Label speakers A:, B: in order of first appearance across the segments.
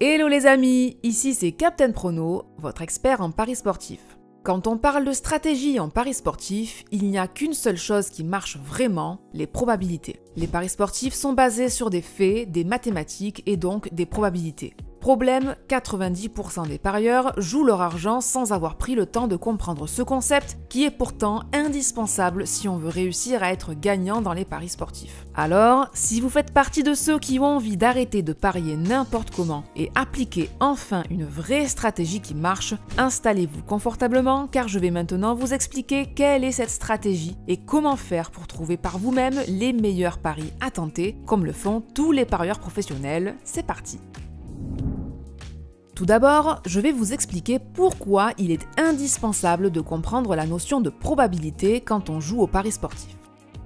A: Hello les amis, ici c'est Captain Prono, votre expert en paris sportif. Quand on parle de stratégie en paris sportif, il n'y a qu'une seule chose qui marche vraiment, les probabilités. Les paris sportifs sont basés sur des faits, des mathématiques et donc des probabilités. Problème, 90% des parieurs jouent leur argent sans avoir pris le temps de comprendre ce concept qui est pourtant indispensable si on veut réussir à être gagnant dans les paris sportifs. Alors, si vous faites partie de ceux qui ont envie d'arrêter de parier n'importe comment et appliquer enfin une vraie stratégie qui marche, installez-vous confortablement car je vais maintenant vous expliquer quelle est cette stratégie et comment faire pour trouver par vous-même les meilleurs paris à tenter, comme le font tous les parieurs professionnels. C'est parti! Tout d'abord, je vais vous expliquer pourquoi il est indispensable de comprendre la notion de probabilité quand on joue au paris sportif.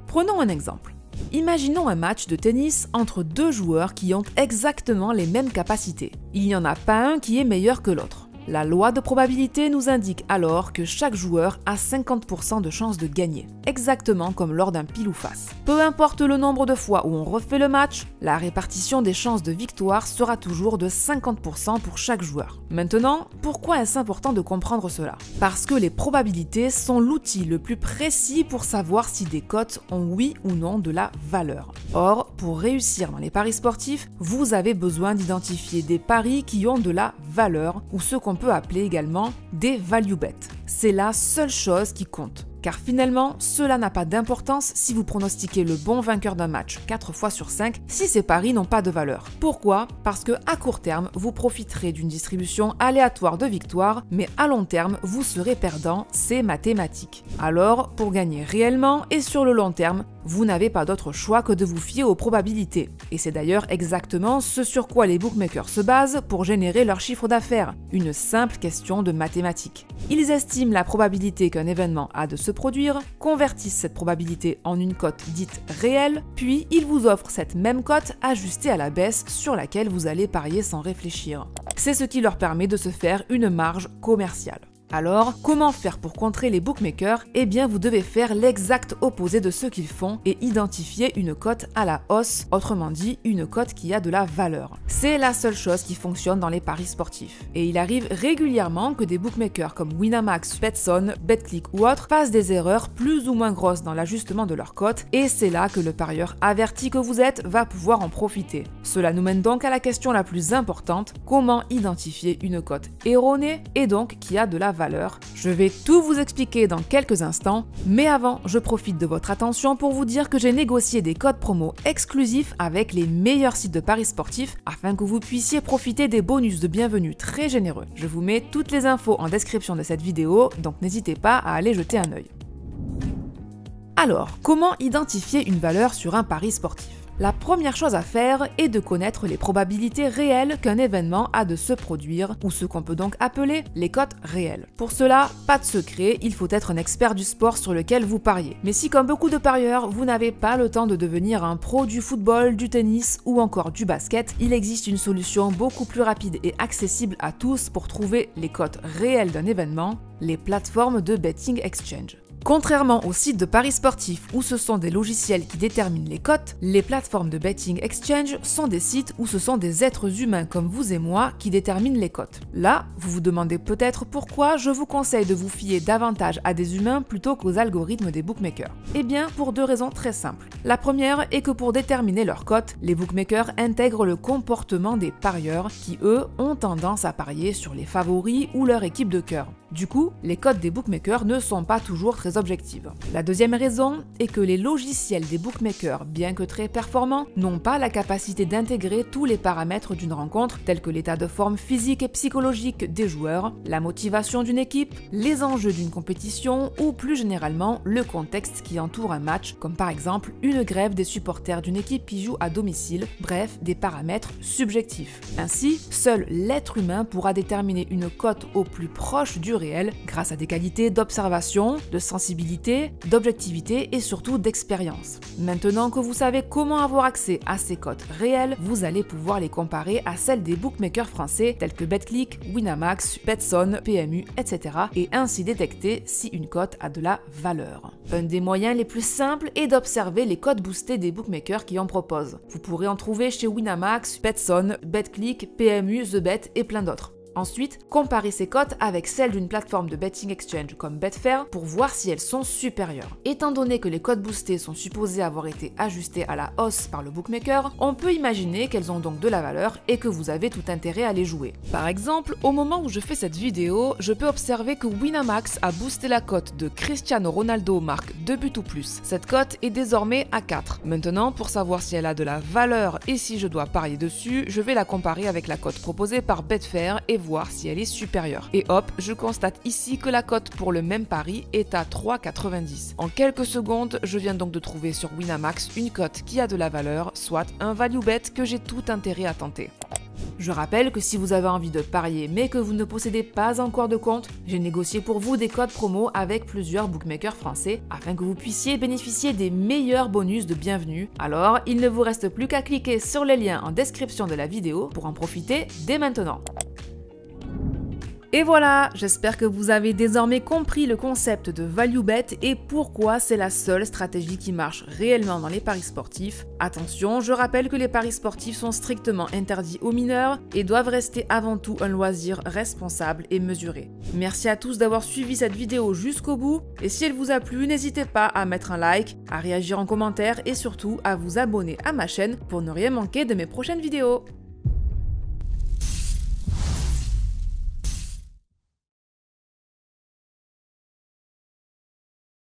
A: Prenons un exemple. Imaginons un match de tennis entre deux joueurs qui ont exactement les mêmes capacités. Il n'y en a pas un qui est meilleur que l'autre. La loi de probabilité nous indique alors que chaque joueur a 50% de chances de gagner, exactement comme lors d'un pile ou face. Peu importe le nombre de fois où on refait le match, la répartition des chances de victoire sera toujours de 50% pour chaque joueur. Maintenant, pourquoi est-ce important de comprendre cela? Parce que les probabilités sont l'outil le plus précis pour savoir si des cotes ont oui ou non de la valeur. Or, pour réussir dans les paris sportifs, vous avez besoin d'identifier des paris qui ont de la valeur ou ce qu'on peut appeler également des value bets. C'est la seule chose qui compte. Car finalement, cela n'a pas d'importance si vous pronostiquez le bon vainqueur d'un match 4 fois sur 5 si ces paris n'ont pas de valeur. Pourquoi? Parce que à court terme, vous profiterez d'une distribution aléatoire de victoires, mais à long terme, vous serez perdant, c'est mathématique. Alors, pour gagner réellement et sur le long terme, vous n'avez pas d'autre choix que de vous fier aux probabilités. Et c'est d'ailleurs exactement ce sur quoi les bookmakers se basent pour générer leur chiffre d'affaires, une simple question de mathématiques. Ils estiment la probabilité qu'un événement a de se produire, convertissent cette probabilité en une cote dite réelle, puis ils vous offrent cette même cote ajustée à la baisse sur laquelle vous allez parier sans réfléchir. C'est ce qui leur permet de se faire une marge commerciale. Alors, comment faire pour contrer les bookmakers? Eh bien, vous devez faire l'exact opposé de ce qu'ils font et identifier une cote à la hausse, autrement dit, une cote qui a de la valeur. C'est la seule chose qui fonctionne dans les paris sportifs. Et il arrive régulièrement que des bookmakers comme Winamax, Betson, Betclic ou autres fassent des erreurs plus ou moins grosses dans l'ajustement de leur cote, et c'est là que le parieur averti que vous êtes va pouvoir en profiter. Cela nous mène donc à la question la plus importante, comment identifier une cote erronée et donc qui a de la valeur. Je vais tout vous expliquer dans quelques instants, mais avant, je profite de votre attention pour vous dire que j'ai négocié des codes promo exclusifs avec les meilleurs sites de paris sportifs afin que vous puissiez profiter des bonus de bienvenue très généreux. Je vous mets toutes les infos en description de cette vidéo, donc n'hésitez pas à aller jeter un œil. Alors, comment identifier une valeur sur un pari sportif? La première chose à faire est de connaître les probabilités réelles qu'un événement a de se produire, ou ce qu'on peut donc appeler les cotes réelles. Pour cela, pas de secret, il faut être un expert du sport sur lequel vous pariez. Mais si comme beaucoup de parieurs, vous n'avez pas le temps de devenir un pro du football, du tennis ou encore du basket, il existe une solution beaucoup plus rapide et accessible à tous pour trouver les cotes réelles d'un événement, les plateformes de betting exchange. Contrairement aux sites de paris sportifs où ce sont des logiciels qui déterminent les cotes, les plateformes de betting exchange sont des sites où ce sont des êtres humains comme vous et moi qui déterminent les cotes. Là, vous vous demandez peut-être pourquoi je vous conseille de vous fier davantage à des humains plutôt qu'aux algorithmes des bookmakers. Eh bien, pour deux raisons très simples. La première est que pour déterminer leurs cotes, les bookmakers intègrent le comportement des parieurs qui, eux, ont tendance à parier sur les favoris ou leur équipe de cœur. Du coup, les cotes des bookmakers ne sont pas toujours très objectives. La deuxième raison est que les logiciels des bookmakers, bien que très performants, n'ont pas la capacité d'intégrer tous les paramètres d'une rencontre, tels que l'état de forme physique et psychologique des joueurs, la motivation d'une équipe, les enjeux d'une compétition ou plus généralement le contexte qui entoure un match, comme par exemple une grève des supporters d'une équipe qui joue à domicile, bref, des paramètres subjectifs. Ainsi, seul l'être humain pourra déterminer une cote au plus proche du réel réel grâce à des qualités d'observation, de sensibilité, d'objectivité et surtout d'expérience. Maintenant que vous savez comment avoir accès à ces cotes réelles, vous allez pouvoir les comparer à celles des bookmakers français tels que Betclic, Winamax, Betson, PMU, etc. et ainsi détecter si une cote a de la valeur. Un des moyens les plus simples est d'observer les cotes boostées des bookmakers qui en proposent. Vous pourrez en trouver chez Winamax, Betson, Betclic, PMU, TheBet et plein d'autres. Ensuite, comparez ces cotes avec celles d'une plateforme de betting exchange comme Betfair pour voir si elles sont supérieures. Étant donné que les cotes boostées sont supposées avoir été ajustées à la hausse par le bookmaker, on peut imaginer qu'elles ont donc de la valeur et que vous avez tout intérêt à les jouer. Par exemple, au moment où je fais cette vidéo, je peux observer que Winamax a boosté la cote de Cristiano Ronaldo marque 2 buts ou plus. Cette cote est désormais à 4. Maintenant, pour savoir si elle a de la valeur et si je dois parier dessus, je vais la comparer avec la cote proposée par Betfair et voir si elle est supérieure. Et hop, je constate ici que la cote pour le même pari est à 3,90. En quelques secondes, je viens donc de trouver sur Winamax une cote qui a de la valeur, soit un value bet que j'ai tout intérêt à tenter. Je rappelle que si vous avez envie de parier mais que vous ne possédez pas encore de compte, j'ai négocié pour vous des codes promo avec plusieurs bookmakers français afin que vous puissiez bénéficier des meilleurs bonus de bienvenue. Alors, il ne vous reste plus qu'à cliquer sur les liens en description de la vidéo pour en profiter dès maintenant. Et voilà, j'espère que vous avez désormais compris le concept de value bet et pourquoi c'est la seule stratégie qui marche réellement dans les paris sportifs. Attention, je rappelle que les paris sportifs sont strictement interdits aux mineurs et doivent rester avant tout un loisir responsable et mesuré. Merci à tous d'avoir suivi cette vidéo jusqu'au bout et si elle vous a plu, n'hésitez pas à mettre un like, à réagir en commentaire et surtout à vous abonner à ma chaîne pour ne rien manquer de mes prochaines vidéos.